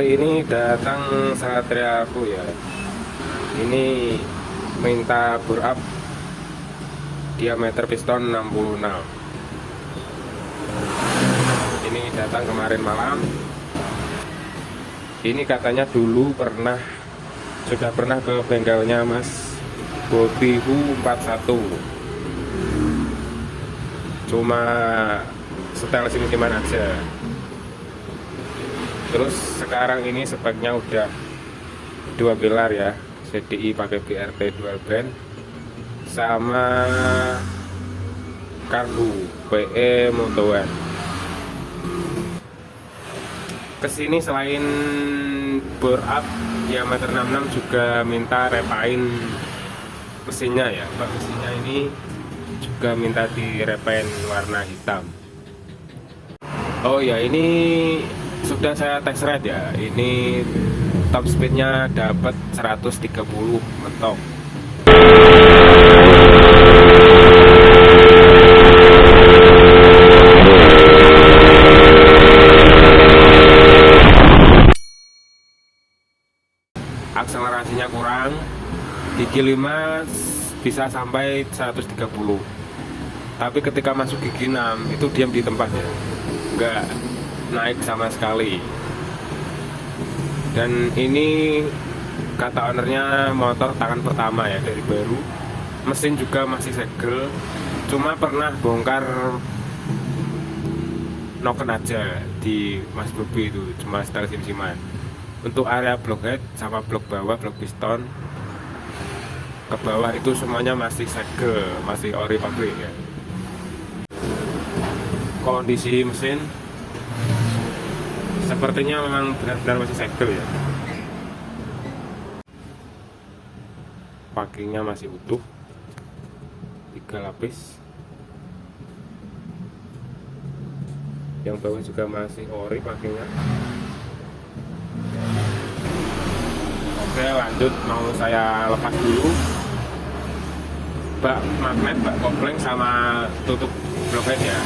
Kali ini datang satria aku ya. Ini minta bore up diameter piston 66. Ini datang kemarin malam. Ini katanya dulu sudah pernah ke bengkelnya Mas Bobi 41. Cuma setel sim-siman aja. Terus sekarang ini speknya udah 2 pilar ya, CDI pakai BRT dual band sama karbu PE motoan. Kesini selain bore up diameter 66 juga minta repain mesinnya ya. Mesinnya ini juga minta direpain warna hitam. Oh ya, ini sudah saya test ride ya. Ini top speednya dapat 130 mentok. Akselerasinya kurang. Gigi 5 bisa sampai 130. Tapi ketika masuk gigi 6 itu diam di tempatnya, nggak naik sama sekali. Dan ini kata ownernya motor tangan pertama ya, dari baru. Mesin juga masih segel, cuma pernah bongkar noken aja di Mas Bobi itu, cuma setel sim-siman. Untuk area blockhead sama blok bawah, blok piston ke bawah itu semuanya masih segel, masih ori pabrik ya. Kondisi mesin sepertinya memang benar-benar masih segel ya. Packingnya masih utuh, 3 lapis. Yang bawah juga masih ori packingnya. Oke, lanjut, mau saya lepas dulu bak magnet, bak kopling sama tutup blockhead ya.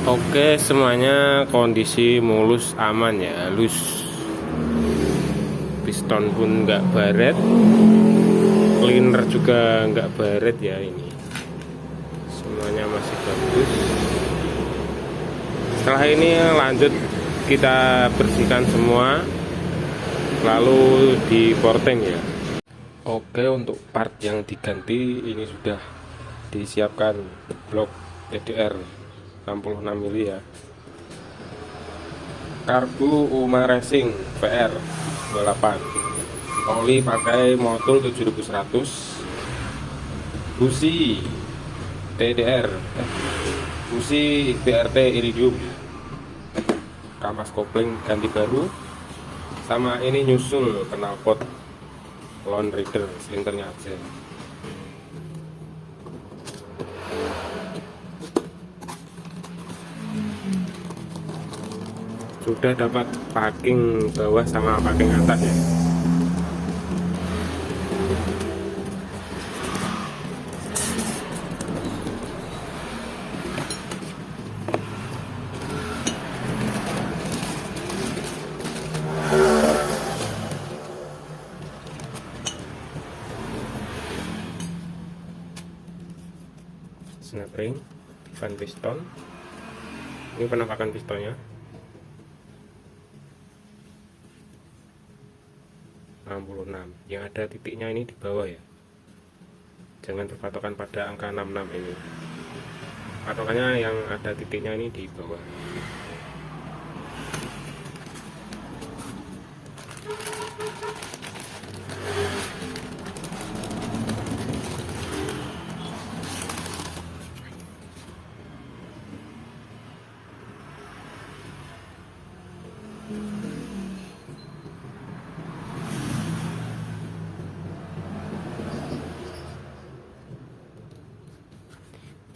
Oke, semuanya kondisi mulus, aman ya, halus. Piston pun nggak baret, cleaner juga nggak baret ya. Ini semuanya masih bagus. Setelah ini lanjut kita bersihkan semua, lalu di porting ya. Oke, untuk part yang diganti ini sudah disiapkan blok TDR 66 mili ya. Karbu UMA Racing VR 28. Oli pakai motul 7100. Busi TDR, busi BRT Iridium. Kampas kopling ganti baru. Sama ini nyusul knalpot Lone Rider, silindernya aja. Sudah dapat packing bawah sama packing atas ya. snap ring, fan piston. Ini penampakan pistonnya 66. Yang ada titiknya ini di bawah ya, jangan berpatokan pada angka 66 ini, patokannya yang ada titiknya ini di bawah.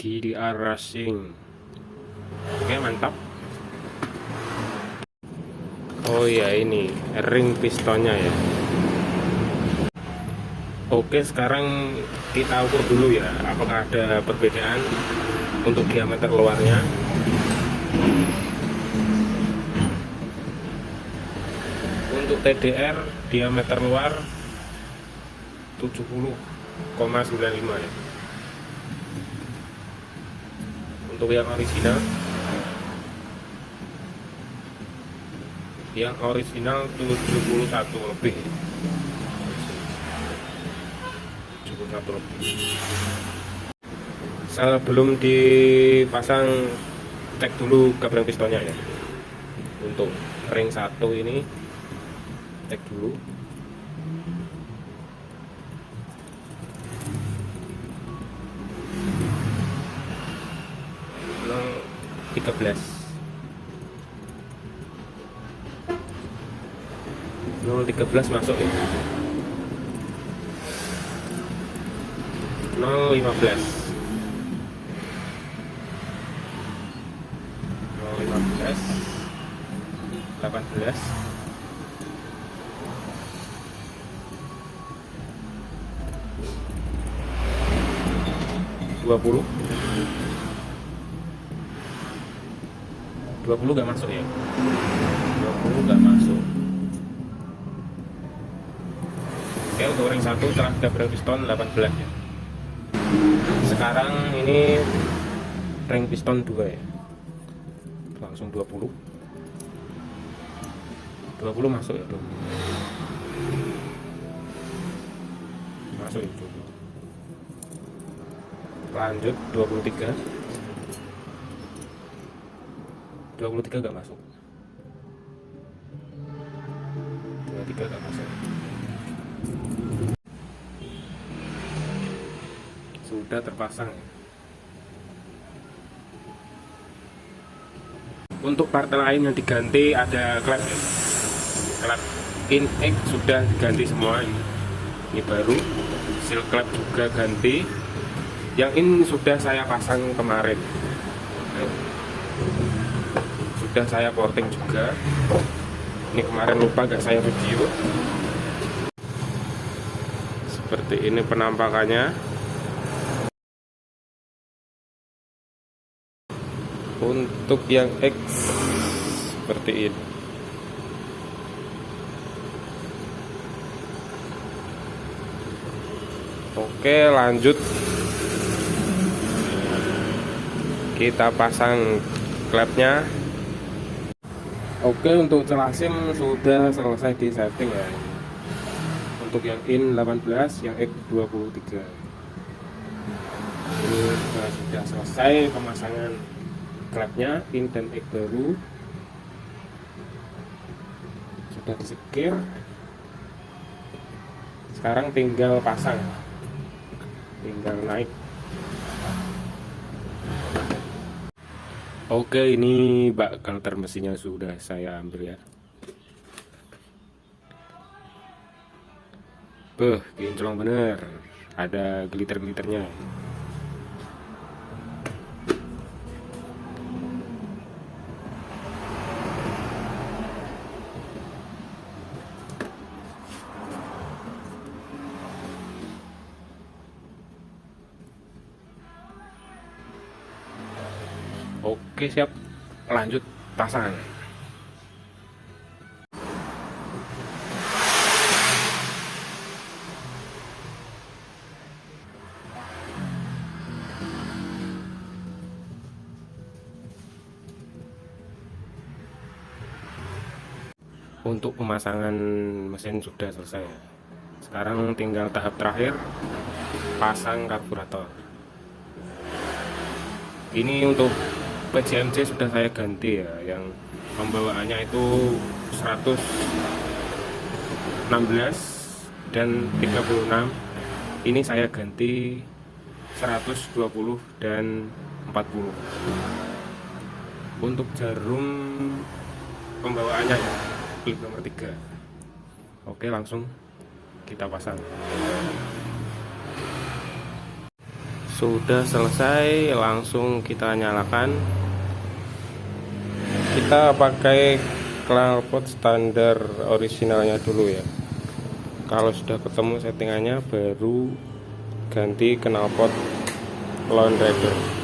GDR Racing. Oke, mantap. Oh ya, ini ring pistonnya ya. Oke, sekarang kita ukur dulu ya, apakah ada perbedaan untuk diameter luarnya. Untuk TDR diameter luar 70,95 ya. Untuk yang original 71 lebih. 71 lebih. Sebelum dipasang, cek dulu gabrang pistonnya ya. Untuk ring 1 ini cek dulu. No 13 masuk ya. 015 18 20 gak masuk ya. 20 gak masuk. Oke, untuk ring 1 telah gabrang piston 18 ya. Sekarang ini ring piston 2 ya, langsung 20 masuk ya. 20 masuk itu. Lanjut 23 gak masuk. 23 gak masuk. Sudah terpasang. Untuk part lain yang diganti ada klep in X sudah diganti semua. Ini baru. Seal klep juga ganti. Yang ini sudah saya pasang kemarin. Sudah saya porting juga. Ini kemarin lupa gak saya video. Seperti ini penampakannya. Untuk yang X seperti ini. Oke, lanjut kita pasang klepnya. Oke, untuk celah SIM sudah selesai di setting ya. Untuk yang in 18, yang X 23 ini sudah selesai pemasangan klepnya, in dan X baru sudah disekir. Sekarang tinggal pasang, tinggal naik. Oke, ini bak kalter mesinnya sudah saya ambil ya. Kinclong bener, ada glitter-glitternya. Oke, siap, lanjut pasang. Untuk pemasangan mesin sudah selesai. Sekarang tinggal tahap terakhir, pasang karburator. Ini untuk PCMC sudah saya ganti ya, yang pembawaannya itu 116 dan 36. Ini saya ganti 120 dan 40. Untuk jarum pembawaannya ya, klip nomor 3. Oke, langsung kita pasang. Sudah selesai, langsung kita nyalakan. Kita pakai knalpot standar originalnya dulu ya. Kalau sudah ketemu settingannya, baru ganti knalpot Lone Rider.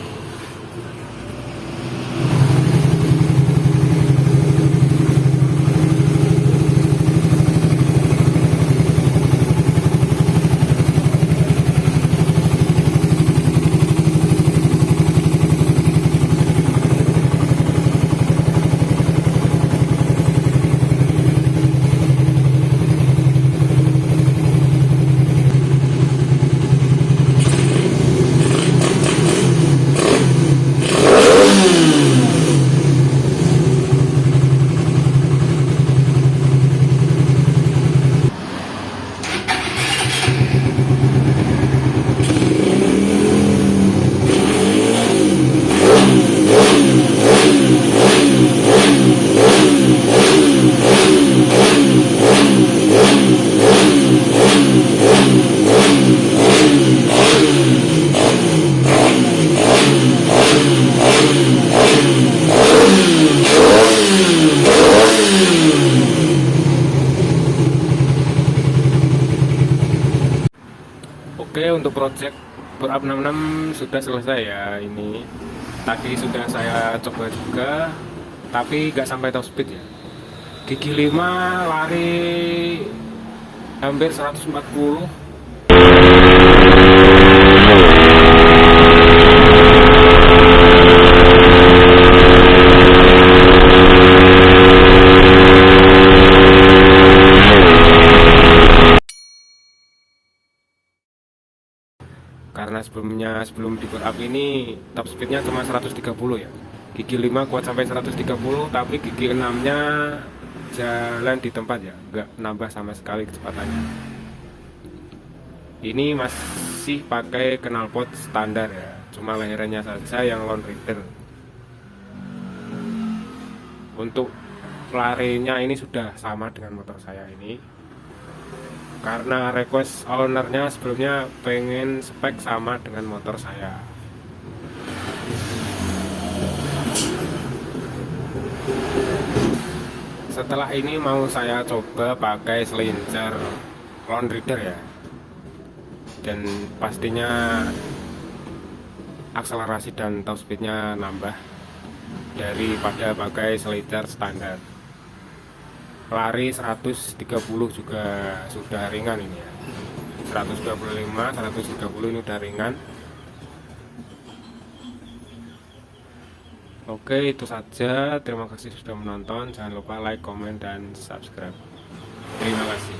Oke, untuk project Purap 66 sudah selesai ya. Ini tadi sudah saya coba juga, tapi nggak sampai top speed ya. Gigi 5 lari hampir 140. Karena sebelum di up ini top speednya cuma 130 ya. Gigi 5 kuat sampai 130, tapi gigi 6 nya jalan di tempat ya, nggak nambah sama sekali kecepatannya. Ini masih pakai knalpot standar ya, cuma lahirannya saja yang Lone Rider. Untuk larinya ini sudah sama dengan motor saya ini, karena request ownernya sebelumnya pengen spek sama dengan motor saya. Setelah ini mau saya coba pakai selincar Lone Rider ya, dan pastinya akselerasi dan top speednya nambah daripada pakai selincar standar. Lari 130 juga sudah ringan ini ya, 125, 130 ini udah ringan. Oke, itu saja. Terima kasih sudah menonton. Jangan lupa like, komen, dan subscribe. Terima kasih.